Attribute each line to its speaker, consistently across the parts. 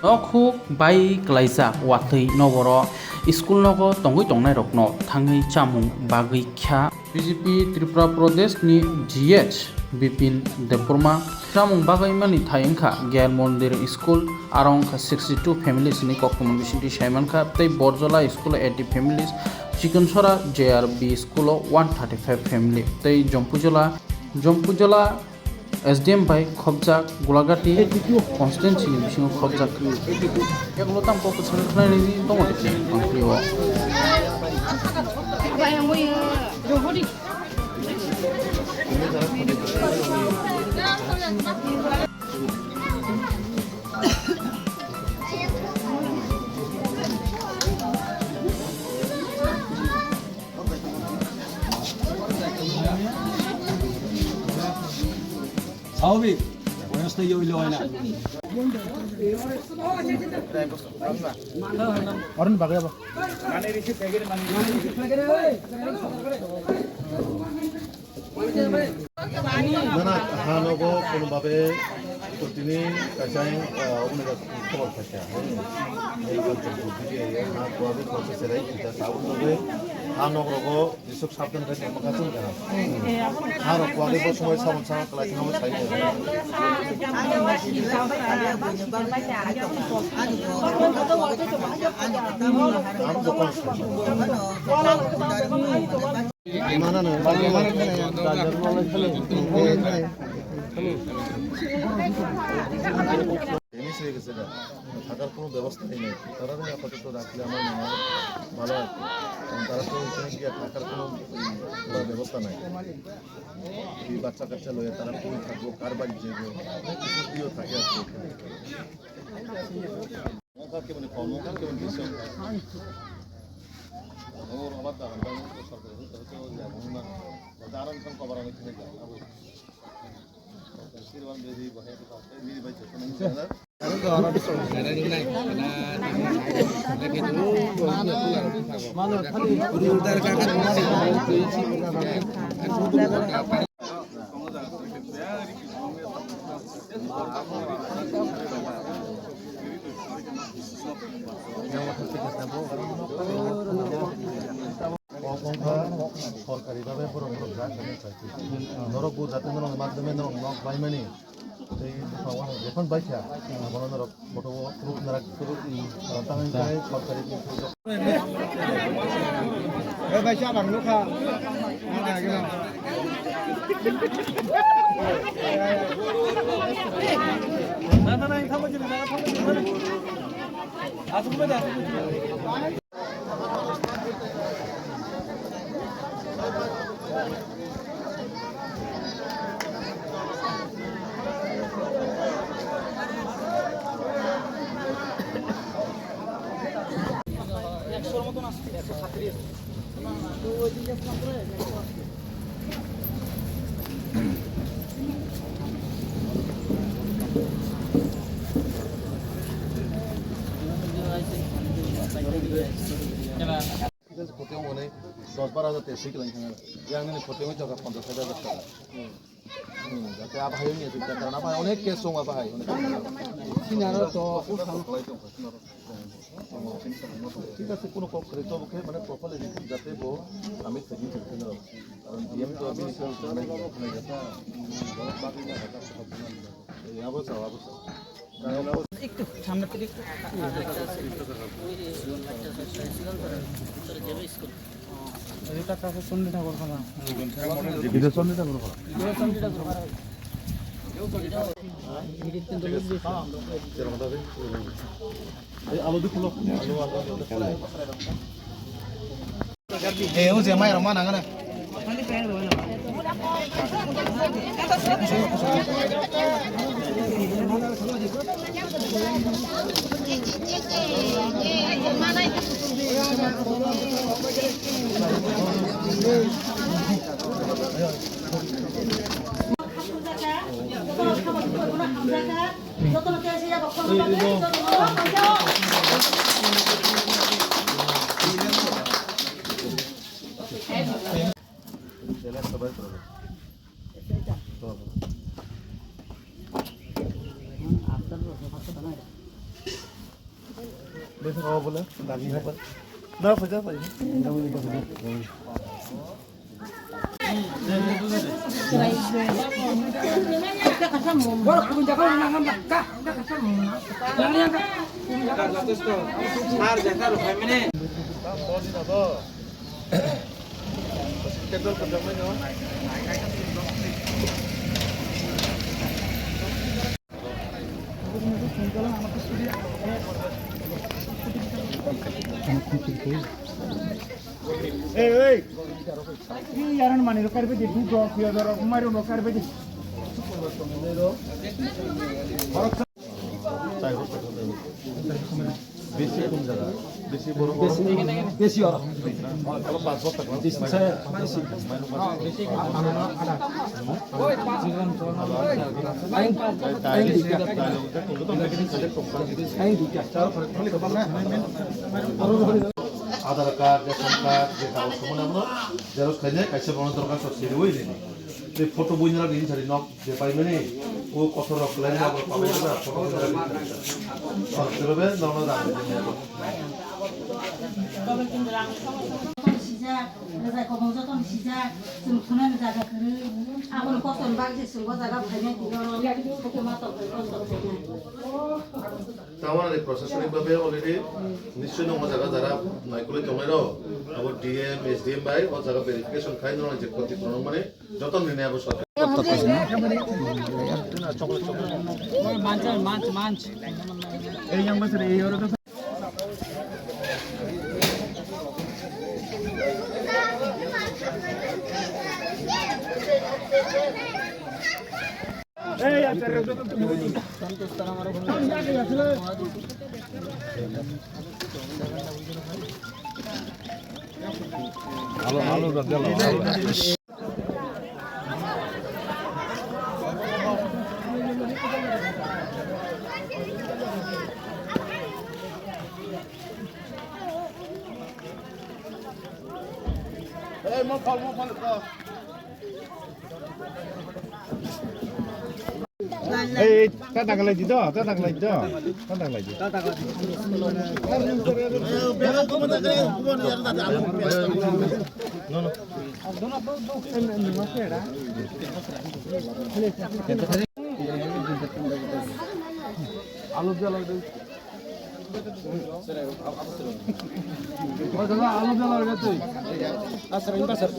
Speaker 1: Nokuk bai klaisa watui noboro school nogo tongui tongnai rokno thangui chamung bagui kha BJP Tripura Pradesh ni GH Bipin Deburma chamung bagui mani thayengkha Gyal Mondir School arong 62 families ni koktomon bisinti saimankha tei Borjola School 80 families Chikonsora JRB School 135 family tei Jompujala SDM by Khobjak Gulagati constituency ni bisingo Khobjak yaklo tam ko kusal khnai ni tomo de konfliwa
Speaker 2: Abi, oyasta yoyla oyna. Orun bagaya ba.
Speaker 3: Nana hanogo konubabe kutini kasai unaga khobor khasya ei culture buddhi ha koabe process rai kita sabun dobe hanogo jisuk sabdan kai makatun kana haro koabe bo somoy sabun sa kalai hamoi sai mana na tennis হয়ে গেছে না থাকার কোনো ব্যবস্থাই নেই তারা আপাতত রাখলে আমার মনে হয় ভালো আর তারা তো ওইখানে গিয়ে থাকার কোনো ব্যবস্থা নাই এই বাচ্চা কাচ্চা লয়ে তারা কই থাকবো কার বাড়ি যাবো কিছু দিয়েও থাকে আর কি ওখানে কেমন কম ওখানে কেমন বেশি ওর আবার সরকার দারুণ কবার আমি থেকে যাবো Sirwan dari bahaya kita, ini baca senang sana. সরকারিভাবে পুরোপুরি জানাতে চাইছি ধরো যাতে মাধ্যমে বাইমানি এখন বাইছা বড় ফটো গ্রুপ নারা তাই সরকারি বাইছা বাংলো খা না না না থামো না থামো আসুন না প্রথম মানে 10-12,000 টাকা শিখলাম এখানে প্রথমে টাকা 50,000 টাকা যাতে আবার নিয়ে যেতে কারণ আবার অনেক কেস সময় পাই সিনারো তো ঠিক আছে কোনো কর্তৃপক্ষের পক্ষে মানে প্রপারলি যাতে আমি থেকে যেতে না কারণ ডিএম তো আমি
Speaker 4: একটু সামনে থেকে
Speaker 2: এটা কাছে চন্ডী ঠাকুর খানা
Speaker 3: চন্ডী ঠাকুর আলো দেখুন
Speaker 2: ও যে মায়ের মা নাঙ্গা
Speaker 3: বেশি খাওয়া বলে দামি হবে না ফজা পাই
Speaker 2: yaran mani ro karbe di du do fiya do mari ro karbe di
Speaker 3: বেশি কোন জায়গা বেশি বড়
Speaker 2: বেশি আর
Speaker 3: আলো 5 বছর টাকা বেশি আধার কার্ড রেশন কার্ড যে কাগজ সময় আমরা জেরক্স খাইলে কাইসে বড় দরকার সব সেরে হই নেই তো ফটো বই না দিন ছাড়ি নক যে পাই মানে ও কত রক লাইন আবার পাবে না ফটো বই না দিন ছাড়ি সরবে নরমাল দাম
Speaker 4: 시작 그래서 공모전 시작 좀 분하는 자가 그를 아무는 것은 방지 쓰고 자가 되면 이거로 그렇게 맞다
Speaker 3: তাওয়ার এই প্রশাসনিক ভাবে অলরেডি নিশ্চয় নম জায়গা যারা নাইকুলে জমাইরো আবার ডিএম এসডিএম বাই ও জায়গা ভেরিফিকেশন খাই ন যে ক্ষতিপূরণ মানে যতন নিনে আবার সরকার
Speaker 2: manch এই yang basre এই ওর এই আচার সন্তোষ তার আমার আলো আলো গেল এই মো ফল এই তা টাকলাই দি দাও তা টাকলাই দি দাও তা টাকলাই দি আলু জ্বালা আলু জ্বালা গেছে আচ্ছা Inca sir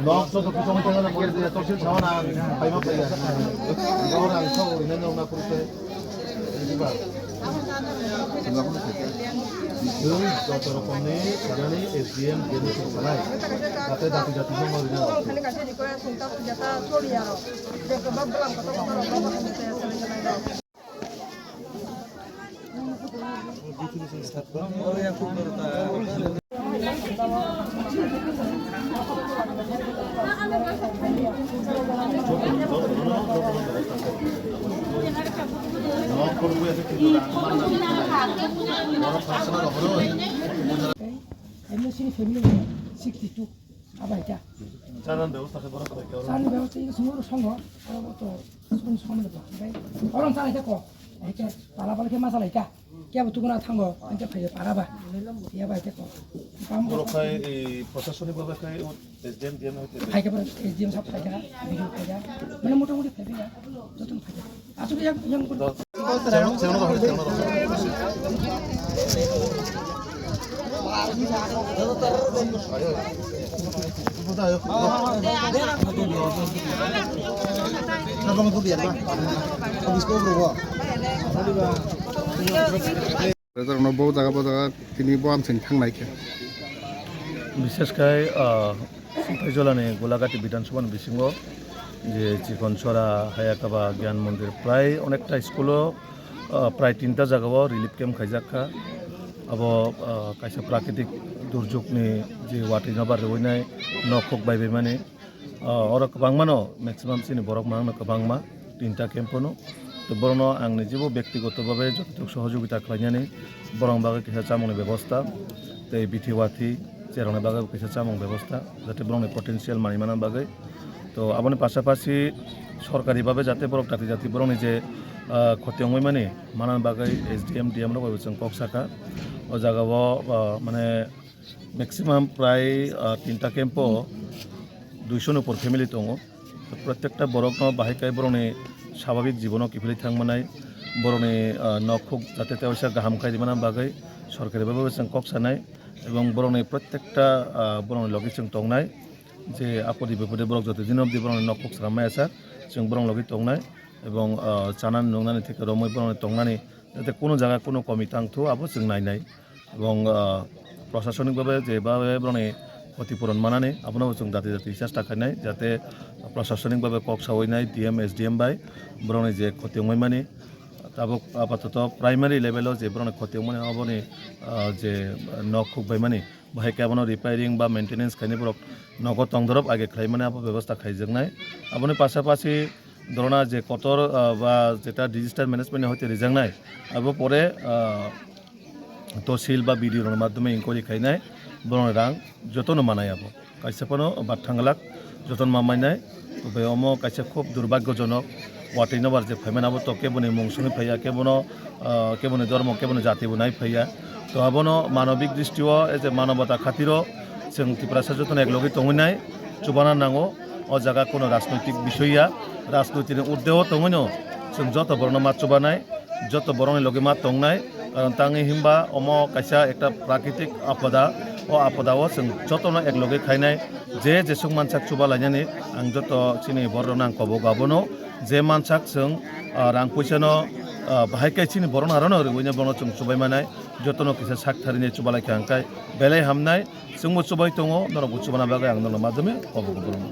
Speaker 2: No, solo que somos teniendo la mujer de todos los chavos, ahí va para allá. Ahora el show, y no una fruta. 지금 저처럼 보니 기간이 SDM 게네틱 살아요. 앞에 다시 자티 좀 먹으려.
Speaker 5: MSC family 62 아바이자.
Speaker 3: 자는 배우스타에 벌었다.
Speaker 5: 사는 배우스 이거 스모로 성거. 또 손 손으로 봐. orang sana itu 이렇게 바라바라 게 마살이까. কেবল তুগুনা থাঙ্গ আনতে ফাইয়ে পারাবা ইয়া বাইতে কো কাম
Speaker 3: পুরো খাই এই প্রশাসনিক ভাবে খাই এসডিএম ডিএম হইতে
Speaker 5: ফাইকে পরে এসডিএম সব ফাইকা ভিডিও ফাইকা মানে মোটামুটি ফাইকা যতন ফাইকা আসলে ইয়াং করে
Speaker 6: বহু জায়গা তিনি বহামसिम थांनायखौ
Speaker 2: বিশেষকৈ সফাইজলানি গোলাঘাটি বিধানসভার বিশিঙ্গ যে চিকনসরা হায়াকাবা জ্ঞান মন্দির প্রায় অনেকটা স্কুলও প্রায় 3টা জায়গাও রিলিফ ক্যাম্প খাইজাকা अब कायसा प्राकृतिक दुर्योगनि जे वाटिनबा रवैनाय नखक बायबाय माने और गोबांमानो मैक्सिमाम सिनि बरक मानो गोबांमा 3टा केम्पनो तो बरनो आंनि जेबो व्यक्तिगतभावे जतक सहयोगिता खालामनानै बरं बागै किसा चामुंनि व्यवस्था दै बिथिवाथि जेरावनि बागै किसा चामुं व्यवस्था जाते बरंनि पटेंशियल मानिमाना बागै तो आबनि पाशापाशि सरकारिभावे जाते बरक दाति जाति बरंनि जे खतियंगै माने मानान बागै एसडीएम डीएम रगै जों कक्साका ओ जागाव माने मैक्सिमाम प्राय 3टा केम्पो 200 ऊपर फैमिली दङ प्रत्येकटा बरकनो बाहायखाय बरंनि स्वाभाविक जीवनाव किफोरै थांमोनाय बरंनि नखुक जाते तेवसा गाहाम खायदिमाना बागै सरकारिभावे जों कक्सानाय एवं बरंनि प्रत्येकटा बरंनि लगि जों तंनाय जे आपदि बिपदे बरक जते दिन अब्दि बरंनि नखुक सारामाय आसा जों बरं लगि तंनाय एवं जानानै नंनानै थिक रमै बरंनि तंनानै जाते कोनो जायगा कोनो कमी थांथो आबो जों नायनाय एवं प्रशासनिकभावे जेभावे बरंनि क्षतिपूरण मानानै आपनाव जों जाति जाति चेष्टा खालामनाय जाते प्रशासनिकभावे कक्सावैनाय डीएम एसडीएम बाय बरंनि जे क्षतियंगै माने ताबो आपातत प्राइमारि लेभेलाव जे बरंनि क्षतियंगै आबनि जे नखुकबाय माने बाहाय केबनो रिपेयरिंग बा मेंटेनेंस खायनि बरक नगद तंदरब आगे खायमाने आबो व्यवस्था खायजोंनाय आबनि पाशापाशि धरना जे कतर बा जेटा डिजिटल मैनेजमेंट हयते रिजांनाय आबो परे तहसिल बा बिडिओ माध्यमे इंक्वायरि खायनाय बरंनि रां जतन मानायाबो कायसेफोरनो बाथांलाक जतन मामायनाय बे अम कायसे खूब दुर्भाग्यजनक वाटिनबार जे फैमानाबो तो केबोनि मुंसुनि फैया केबोनि धर्म केबोनि जातिबो नाय फैया तो आबनो मानविक दृष्टियाव एज ए मानवता खातिर जों त्रिपुरा जतन एकलगे तंगैनाय चुबाना नांगौ अ जागा कोनो राजनैतिक विषया राजनीतिनि उद्देव तंगैनो जों जत बरनो मा चुबानाय जत बरंनि लगे मा तंगनाय कारण तांगै हिमबा अम कायसा एकटा प्राकृतिक आपदा अ आपदाव जों जतनो एकलगे खायनाय जे जेसुं मानसाक चुबा लायनानै आं जत सिनि बरनो आं कबो गाबनो जे मानसाक जों रां पैसानो बाहायखाय सिनि बरन आरनो ओरैनो बरनो जों चुबाय मानाय जतनो किसा साकथारिनि चुबा लायखाय आंखाय बेलाय हामनाय जोंबो चुबाय दङ नरबो चुबाना बागै आं नरनो माध्यमे कबो गबनो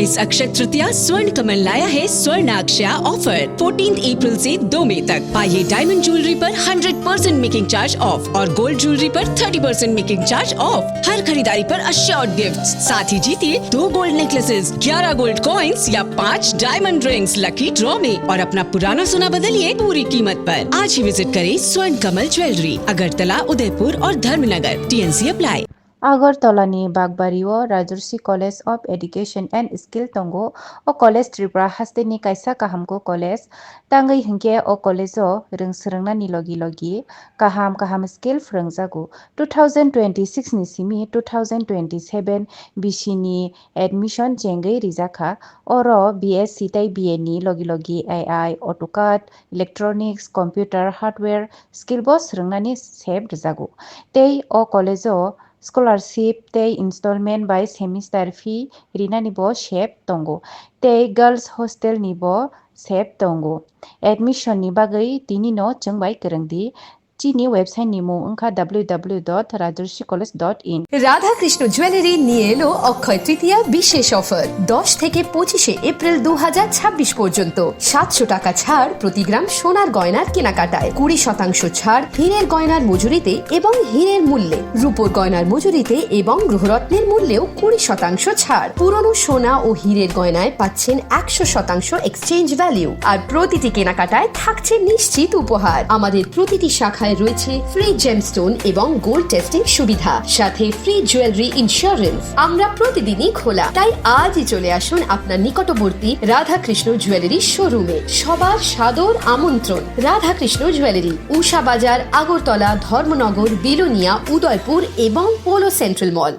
Speaker 7: इस अक्षय तृतीया स्वर्ण कमल लाया है स्वर्णाक्षया ऑफर 14 अप्रैल से 2 मई तक। पाइए डायमंड ज्वेलरी पर 100% मेकिंग चार्ज ऑफ और गोल्ड ज्वेलरी पर 30% मेकिंग चार्ज ऑफ। हर खरीदारी पर अश्योर्ड गिफ्ट्स, साथ ही जीतिए 2 गोल्ड नेकलेसेस, 11 गोल्ड कॉइन्स या 5 डायमंड रिंग्स लकी ड्रॉ में और अपना पुराना सोना बदलिए पूरी कीमत पर। आज ही विजिट करें स्वर्ण कमल ज्वेलरी, अगरतला, उदयपुर और धर्मनगर। TNC apply.
Speaker 8: आगरतलानि बागबारिओ Rajarshi college of education and skill तंगो ओ कलेज त्रिपुरा हास्टेनि कायसा काहामको कलेज तांगै हिंके ओ कलेजो रोंसोरोंनानि लगी काहाम स्किल फोरोंजागु 2026 नि सिमि 2027 बिसिनि एडमिशन जेंगै रिजाखा और BSc तै BA नि लगी AI AutoCAD electronics computer hardware skill बो सोरोंनानि सेब रिजागु तै ओ कलेजो स्कॉलरशिप ते इंस्टॉलमेंट बाय सेमिस्टर फी रिनानि बो शेप तंगो ते गर्ल्स हॉस्टेल नि बो शेप तंगो एडमिशन नि बागै तिनि नो चंबाय करंदी चीनी वेबसाइट निमो उनका www.rajarshi college.in।
Speaker 7: Radha Krishna jewellery নিয়ে এলো অক্ষয় তৃতীয়া বিশেষ অফার 10 থেকে 25 এপ্রিল 2026 পর্যন্ত 700 টাকা ছাড় প্রতি গ্রাম সোনার গয়নার কেনাকাটায়, 20% ছাড় হীরের গয়নার মজুরিতে এবং হীরের মূল্যে, রূপোর গয়নার মজুরিতে এবং গ্রহরত্নের মূল্যেও 20% ছাড়। পুরনো সোনা ও হীরের গয়নায় পাচ্ছেন 100% এক্সচেঞ্জ ভ্যালু আর প্রতিটি কেনাকাটায় থাকছে নিশ্চিত উপহার। আমাদের প্রতিটি শাখায় রয়েছে ফ্রি জেমস্টোন এবং গোল্ড টেস্টিং সুবিধা, সাথে ফ্রি জুয়েলারি ইন্স্যুরেন্স। আমরা প্রতিদিনই খোলা, তাই আজই চলে আসুন আপনার নিকটবর্তী রাধাকৃষ্ণ জুয়েলারি শোরুমে। সবার সাদর আমন্ত্রণ। রাধাকৃষ্ণ জুয়েলারি, উষা বাজার, আগরতলা, ধর্মনগর, বিলোনিয়া, উদয়পুর এবং পোলো সেন্ট্রাল মল।